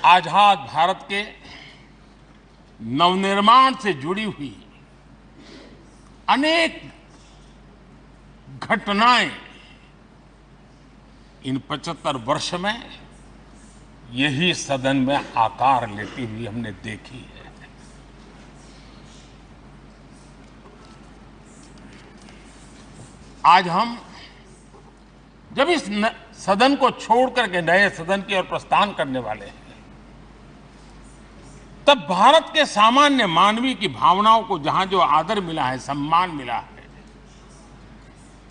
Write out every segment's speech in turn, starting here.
आजाद भारत के नवनिर्माण से जुड़ी हुई अनेक घटनाएं इन 75 वर्ष में यही सदन में आकार लेती हुई हमने देखी है। आज हम जब इस सदन को छोड़ करके नए सदन की ओर प्रस्थान करने वाले हैं, तब भारत के सामान्य मानवीय की भावनाओं को जहां जो आदर मिला है, सम्मान मिला है,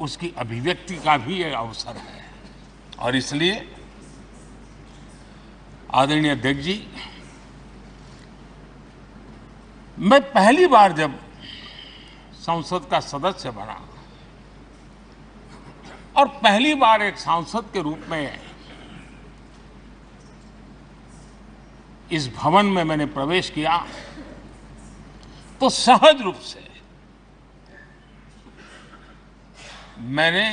उसकी अभिव्यक्ति का भी एक अवसर है। और इसलिए आदरणीय अध्यक्ष जी, मैं पहली बार जब संसद का सदस्य बना और पहली बार एक सांसद के रूप में इस भवन में मैंने प्रवेश किया, तो सहज रूप से मैंने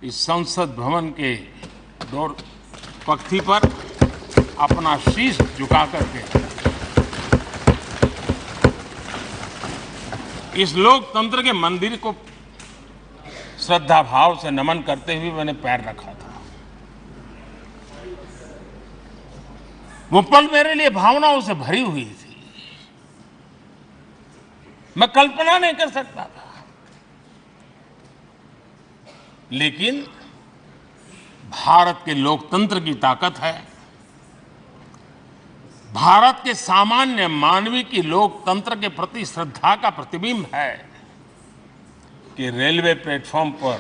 इस संसद भवन के दौर पक्ति पर अपना शीश झुका करके इस लोकतंत्र के मंदिर को श्रद्धा भाव से नमन करते हुए मैंने पैर रखा था। वो पल मेरे लिए भावनाओं से भरी हुई थी। मैं कल्पना नहीं कर सकता था, लेकिन भारत के लोकतंत्र की ताकत है, भारत के सामान्य मानवीय की लोकतंत्र के प्रति श्रद्धा का प्रतिबिंब है कि रेलवे प्लेटफॉर्म पर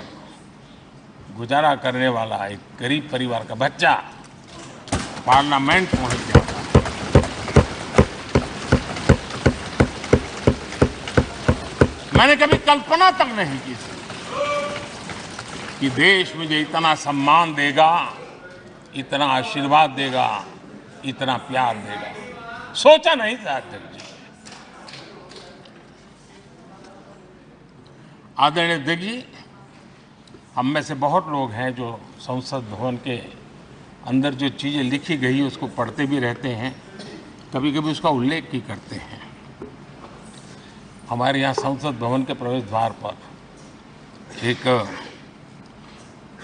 गुजारा करने वाला एक गरीब परिवार का बच्चा पार्लियामेंट पहुंच जाता है। मैंने कभी कल्पना तक नहीं की थी कि देश मुझे इतना सम्मान देगा, इतना आशीर्वाद देगा, इतना प्यार देगा। सोचा नहीं था अध्यक्ष जी। आदरणीय अध्यक्ष जी, हम में से बहुत लोग हैं जो संसद भवन के अंदर जो चीज़ें लिखी गई उसको पढ़ते भी रहते हैं, कभी कभी उसका उल्लेख भी करते हैं। हमारे यहाँ संसद भवन के प्रवेश द्वार पर एक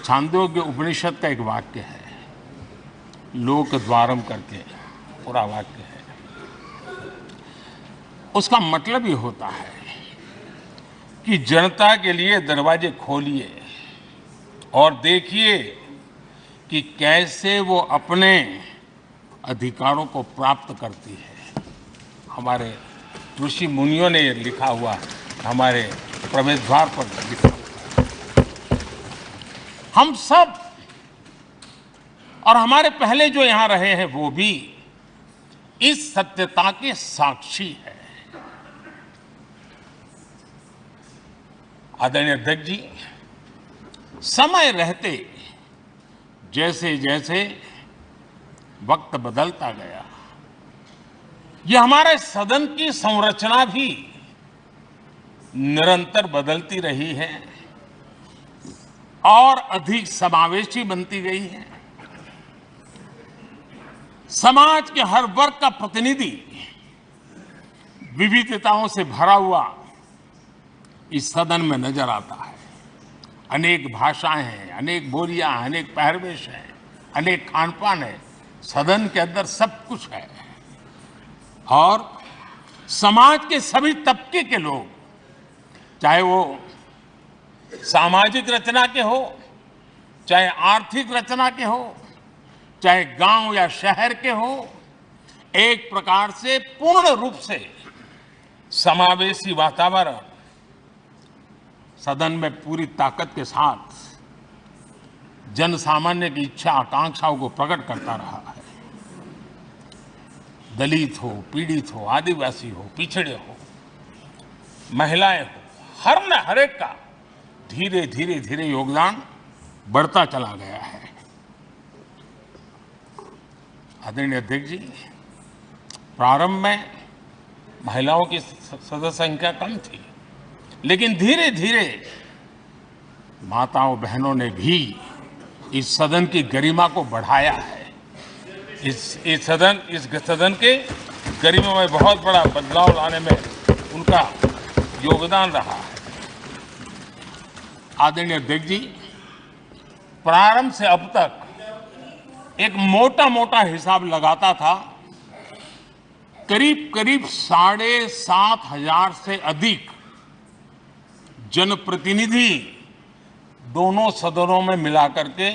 छांदोग्य उपनिषद का एक वाक्य है, लोक द्वारम करके पूरा वाक्य है। उसका मतलब ये होता है कि जनता के लिए दरवाजे खोलिए और देखिए कि कैसे वो अपने अधिकारों को प्राप्त करती है। हमारे ऋषि मुनियों ने लिखा हुआ, हमारे प्रवेश द्वार पर लिखा हुआ। हम सब और हमारे पहले जो यहां रहे हैं वो भी इस सत्यता के साक्षी है। आदरणीय अध्यक्ष जी, समय रहते जैसे जैसे वक्त बदलता गया, यह हमारे सदन की संरचना भी निरंतर बदलती रही है और अधिक समावेशी बनती गई है। समाज के हर वर्ग का प्रतिनिधि विविधताओं से भरा हुआ इस सदन में नजर आता है। अनेक भाषाएं हैं, अनेक बोलियां हैं, अनेक पहरवेश हैं, अनेक खानपान है। सदन के अंदर सब कुछ है और समाज के सभी तबके के लोग, चाहे वो सामाजिक रचना के हो, चाहे आर्थिक रचना के हो, चाहे गांव या शहर के हो, एक प्रकार से पूर्ण रूप से समावेशी वातावरण सदन में पूरी ताकत के साथ जन सामान्य की इच्छा आकांक्षाओं को प्रकट करता रहा है। दलित हो, पीड़ित हो, आदिवासी हो, पिछड़े हो, महिलाएं हो, हर न हर एक का धीरे धीरे धीरे योगदान बढ़ता चला गया है। आदरणीय अध्यक्ष जी, प्रारंभ में महिलाओं की सदस्य संख्या कम थी, लेकिन धीरे धीरे माताओं बहनों ने भी इस सदन की गरिमा को बढ़ाया है। इस सदन के गरीबों में बहुत बड़ा बदलाव लाने में उनका योगदान रहा है। आदरणीय अध्यक्ष जी, प्रारंभ से अब तक एक मोटा मोटा हिसाब लगाता था, करीब करीब 7,500 से अधिक जनप्रतिनिधि दोनों सदनों में मिलाकर के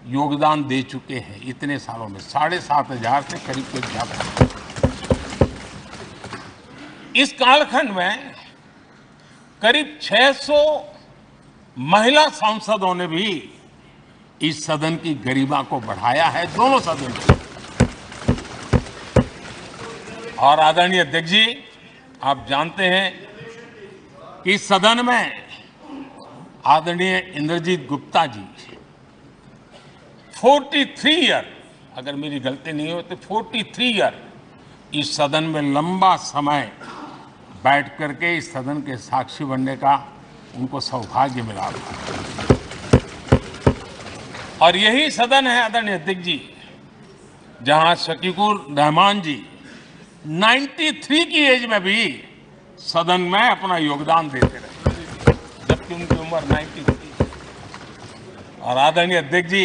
योगदान दे चुके हैं। इतने सालों में 7,500 से करीब ज्यादा। इस कालखंड में करीब 600 महिला सांसदों ने भी इस सदन की गरिमा को बढ़ाया है, दोनों सदन में। और आदरणीय अध्यक्ष जी, आप जानते हैं कि इस सदन में आदरणीय इंद्रजीत गुप्ता जी 43 ईयर, अगर मेरी गलती नहीं हो तो 43 ईयर इस सदन में लंबा समय बैठ करके इस सदन के साक्षी बनने का उनको सौभाग्य मिला था। और यही सदन है आदरणीय अध्यक्ष जी, जहां शकीकुर रहमान जी 93 की एज में भी सदन में अपना योगदान देते रहे, जबकि उनकी उम्र 93। और आदरणीय अध्यक्ष जी,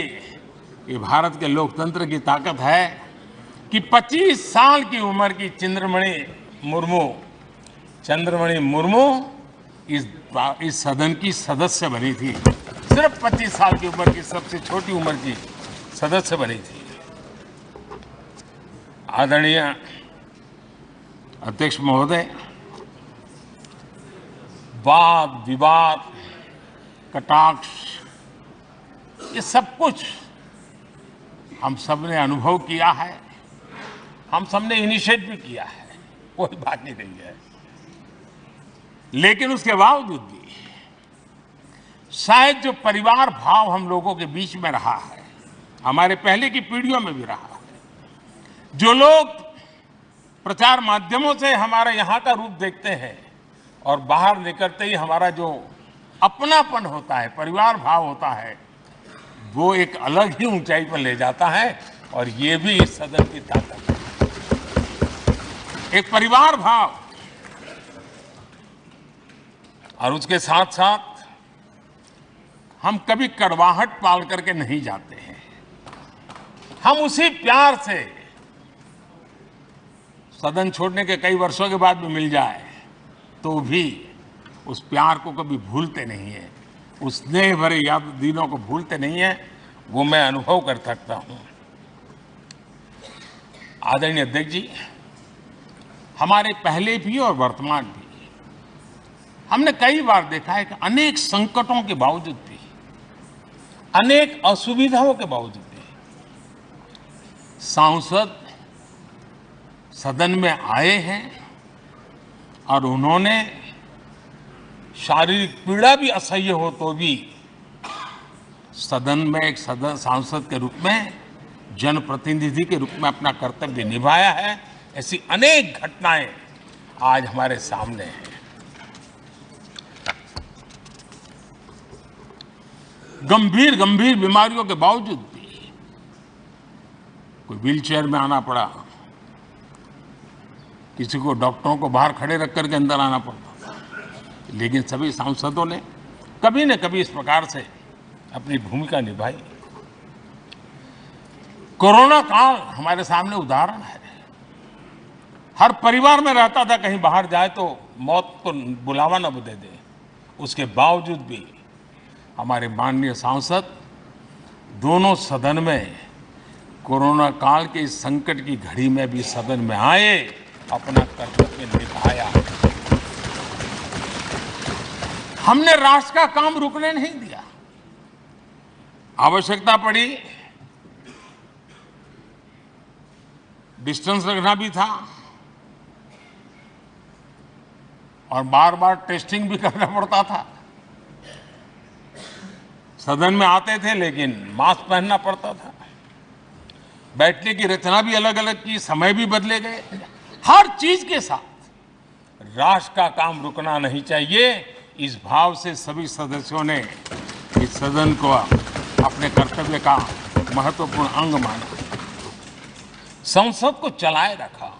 ये भारत के लोकतंत्र की ताकत है कि 25 साल की उम्र की चंद्रमणि मुर्मू इस सदन की सदस्य बनी थी। सिर्फ 25 साल की उम्र की, सबसे छोटी उम्र की सदस्य बनी थी। आदरणीय अध्यक्ष महोदय, वाद विवाद, कटाक्ष, ये सब कुछ हम सब ने अनुभव किया है, हम सब ने इनिशिएट भी किया है, कोई बात नहीं रही है। लेकिन उसके बावजूद भी शायद जो परिवार भाव हम लोगों के बीच में रहा है, हमारे पहले की पीढ़ियों में भी रहा है, जो लोग प्रचार माध्यमों से हमारे यहाँ का रूप देखते हैं और बाहर निकलते ही हमारा जो अपनापन होता है, परिवार भाव होता है, वो एक अलग ही ऊंचाई पर ले जाता है। और ये भी इस सदन की ताकत है, एक परिवार भाव। और उसके साथ साथ हम कभी कड़वाहट पाल करके नहीं जाते हैं। हम उसी प्यार से सदन छोड़ने के कई वर्षों के बाद भी मिल जाए तो भी उस प्यार को कभी भूलते नहीं है, उस स्नेह भरे याद दिनों को भूलते नहीं है। वो मैं अनुभव कर सकता हूं। आदरणीय अध्यक्ष जी, हमारे पहले भी और वर्तमान भी हमने कई बार देखा है कि अनेक संकटों के बावजूद भी, अनेक असुविधाओं के बावजूद भी सांसद सदन में आए हैं और उन्होंने शारीरिक पीड़ा भी असह्य हो तो भी सदन में एक सांसद के रूप में, जनप्रतिनिधि के रूप में अपना कर्तव्य निभाया है। ऐसी अनेक घटनाएं आज हमारे सामने हैं। गंभीर बीमारियों के बावजूद भी कोई व्हीलचेयर में आना पड़ा, किसी को डॉक्टरों को बाहर खड़े रख करके अंदर आना पड़ता था, लेकिन सभी सांसदों ने कभी न कभी इस प्रकार से अपनी भूमिका निभाई। कोरोना काल हमारे सामने उदाहरण है। हर परिवार में रहता था कहीं बाहर जाए तो मौत को बुलावा न दे दे, उसके बावजूद भी हमारे माननीय सांसद दोनों सदन में कोरोना काल के इस संकट की घड़ी में भी सदन में आए, अपना कर्तव्य निभाया। हमने राष्ट्र का काम रुकने नहीं दिया। आवश्यकता पड़ी, डिस्टेंस रखना भी था और बार बार टेस्टिंग भी करना पड़ता था। सदन में आते थे लेकिन मास्क पहनना पड़ता था। बैठने की रचना भी अलग अलग की, समय भी बदले गए। हर चीज के साथ राष्ट्र का काम रुकना नहीं चाहिए, इस भाव से सभी सदस्यों ने इस सदन को अपने कर्तव्य का महत्वपूर्ण अंग माना। संसद को चलाए रखा।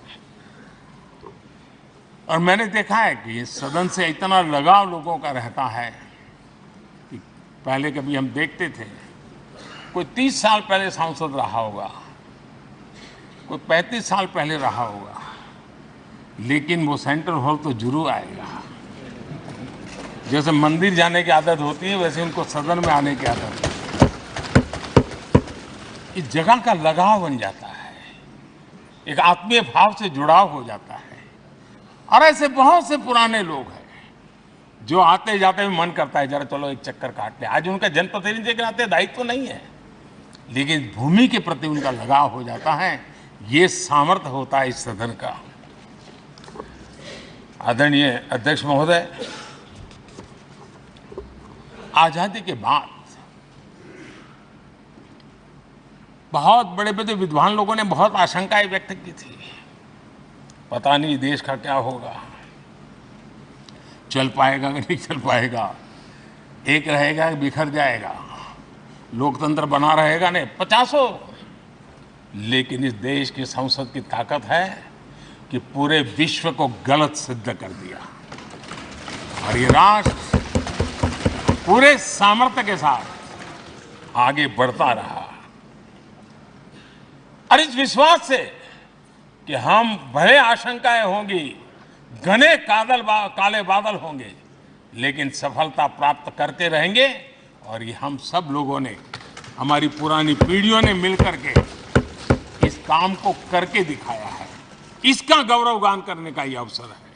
और मैंने देखा है कि इस सदन से इतना लगाव लोगों का रहता है कि पहले कभी हम देखते थे कोई 30 साल पहले सांसद रहा होगा, कोई 35 साल पहले रहा होगा, लेकिन वो सेंट्रल हॉल तो जरूर आएगा। जैसे मंदिर जाने की आदत होती है, वैसे उनको सदन में आने की आदत है। इस जगह का लगाव बन जाता है, एक आत्मीय भाव से जुड़ाव हो जाता है। और ऐसे बहुत से पुराने लोग हैं जो आते जाते में मन करता है जरा चलो एक चक्कर काट ले। आज उनका जनप्रतिनिधि के नाते दायित्व तो नहीं है, लेकिन भूमि के प्रति उनका लगाव हो जाता है। ये सामर्थ्य होता है इस सदन का। आदरणीय अध्यक्ष महोदय, आजादी के बाद बहुत बड़े बड़े विद्वान लोगों ने बहुत आशंकाएं व्यक्त की थी, पता नहीं देश का क्या होगा, चल पाएगा कि नहीं चल पाएगा, एक रहेगा कि बिखर जाएगा, लोकतंत्र बना रहेगा नहीं, 50। लेकिन इस देश की संसद की ताकत है कि पूरे विश्व को गलत सिद्ध कर दिया। और ये राष्ट्र पूरे सामर्थ्य के साथ आगे बढ़ता रहा। और इस विश्वास से कि हम भले आशंकाएं होंगी, घने काले बादल होंगे, लेकिन सफलता प्राप्त करते रहेंगे। और ये हम सब लोगों ने, हमारी पुरानी पीढ़ियों ने मिलकर के इस काम को करके दिखाया है। इसका गौरवगान करने का ये अवसर है।